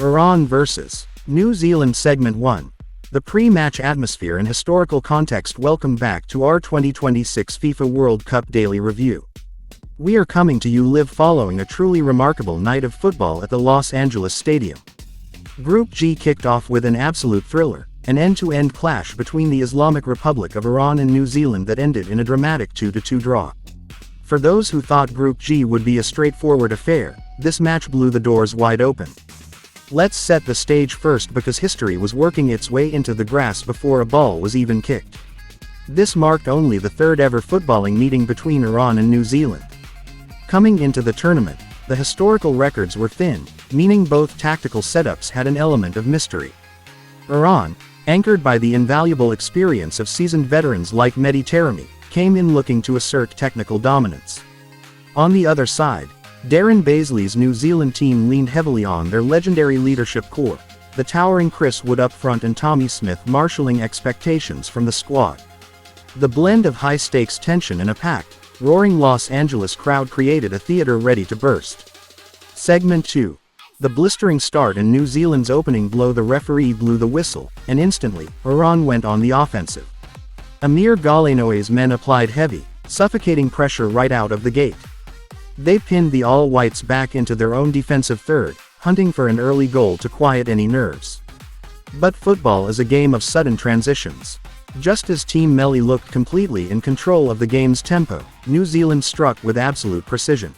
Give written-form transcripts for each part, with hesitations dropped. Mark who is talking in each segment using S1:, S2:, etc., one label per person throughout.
S1: Iran vs. New Zealand Segment 1. The pre-match atmosphere and historical context. Welcome back to our 2026 FIFA World Cup Daily Review. We are coming to you live following a truly remarkable night of football at the Los Angeles Stadium. Group G kicked off with an absolute thriller, an end-to-end clash between the Islamic Republic of Iran and New Zealand that ended in a dramatic 2-2 draw. For those who thought Group G would be a straightforward affair, this match blew the doors wide open. Let's set the stage first because history was working its way into the grass before a ball was even kicked. This marked only the third ever footballing meeting between Iran and New Zealand. Coming into the tournament, the historical records were thin, meaning both tactical setups had an element of mystery. Iran, anchored by the invaluable experience of seasoned veterans like Mehdi Taremi, came in looking to assert technical dominance. On the other side, Darren Baisley's New Zealand team leaned heavily on their legendary leadership core, the towering Chris Wood up front and Tommy Smith marshalling expectations from the squad. The blend of high-stakes tension and a packed, roaring Los Angeles crowd created a theater ready to burst. Segment 2. The blistering start in New Zealand's opening blow. The referee blew the whistle, and instantly, Iran went on the offensive. Amir Galeno's men applied heavy, suffocating pressure right out of the gate. They pinned the All-Whites back into their own defensive third, hunting for an early goal to quiet any nerves. But football is a game of sudden transitions. Just as Team Melli looked completely in control of the game's tempo, New Zealand struck with absolute precision.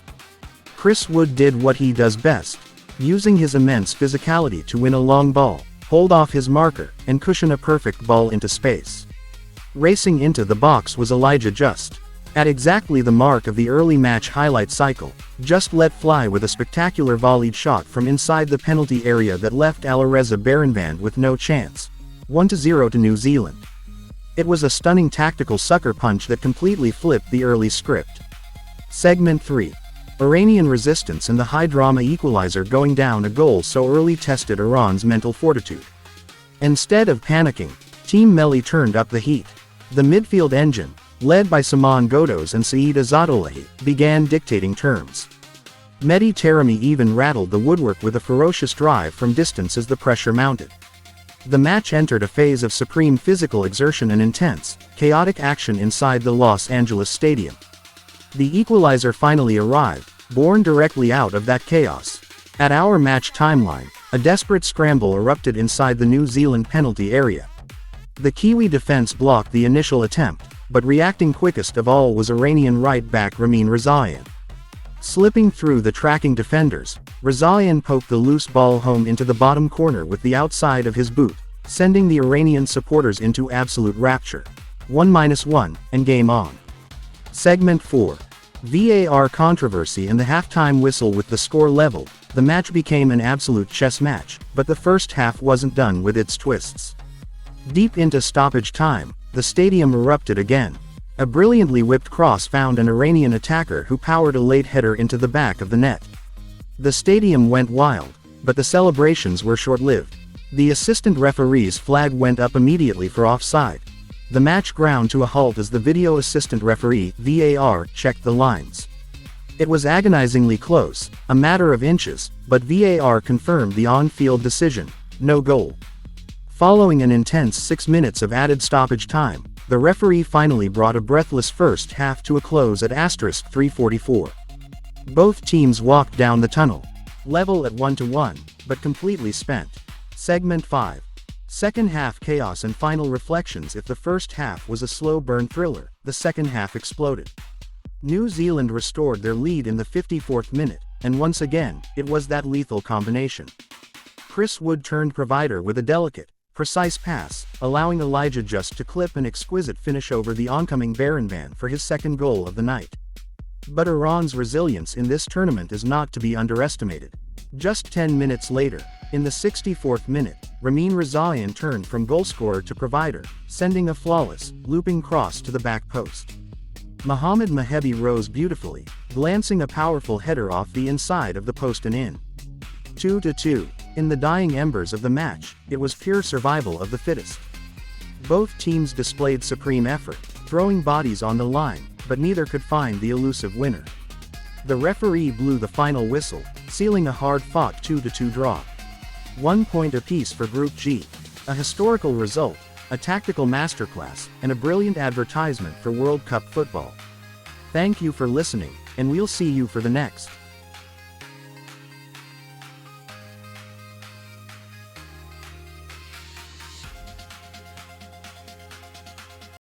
S1: Chris Wood did what he does best, using his immense physicality to win a long ball, hold off his marker, and cushion a perfect ball into space. Racing into the box was Elijah Just. At exactly the mark of the early match highlight cycle, Just let fly with a spectacular volleyed shot from inside the penalty area that left Alireza Beranvand with no chance. 1-0 to New Zealand. It was a stunning tactical sucker punch that completely flipped the early script. Segment 3. Iranian resistance and the high-drama equalizer. Going down a goal so early tested Iran's mental fortitude. Instead of panicking, Team Melli turned up the heat. The midfield engine, led by Saman Ghoddos and Saeed Azadollahi, began dictating terms. Mehdi Taremi even rattled the woodwork with a ferocious drive from distance as the pressure mounted. The match entered a phase of supreme physical exertion and intense, chaotic action inside the Los Angeles Stadium. The equalizer finally arrived, born directly out of that chaos. At our match timeline, a desperate scramble erupted inside the New Zealand penalty area. The Kiwi defense blocked the initial attempt, but reacting quickest of all was Iranian right-back Ramin Rezaeian. Slipping through the tracking defenders, Rezaeian poked the loose ball home into the bottom corner with the outside of his boot, sending the Iranian supporters into absolute rapture. 1-1, and game on. Segment 4. VAR controversy and the halftime whistle. With the score level, the match became an absolute chess match, but the first half wasn't done with its twists. Deep into stoppage time, the stadium erupted again. A brilliantly whipped cross found an Iranian attacker who powered a late header into the back of the net. The stadium went wild, but the celebrations were short-lived. The assistant referee's flag went up immediately for offside. The match ground to a halt as the video assistant referee, VAR, checked the lines. It was agonizingly close, a matter of inches, but VAR confirmed the on-field decision: no goal. Following an intense 6 minutes of added stoppage time, the referee finally brought a breathless first half to a close at *3:44. Both teams walked down the tunnel, level at 1-1, but completely spent. Segment 5. Second half chaos and final reflections. If the first half was a slow burn thriller, the second half exploded. New Zealand restored their lead in the 54th minute, and once again, it was that lethal combination. Chris Wood turned provider with a delicate, precise pass, allowing Elijah Just to clip an exquisite finish over the oncoming Beranvand for his second goal of the night. But Iran's resilience in this tournament is not to be underestimated. Just 10 minutes later, in the 64th minute, Ramin Rezaeian turned from goalscorer to provider, sending a flawless, looping cross to the back post. Mohammad Mohebbi rose beautifully, glancing a powerful header off the inside of the post and in. 2-2. In the dying embers of the match, it was pure survival of the fittest. Both teams displayed supreme effort, throwing bodies on the line, but neither could find the elusive winner. The referee blew the final whistle, sealing a hard-fought 2-2 draw. 1 point apiece for Group G. A historical result, a tactical masterclass, and a brilliant advertisement for World Cup football. Thank you for listening, and we'll see you for the next.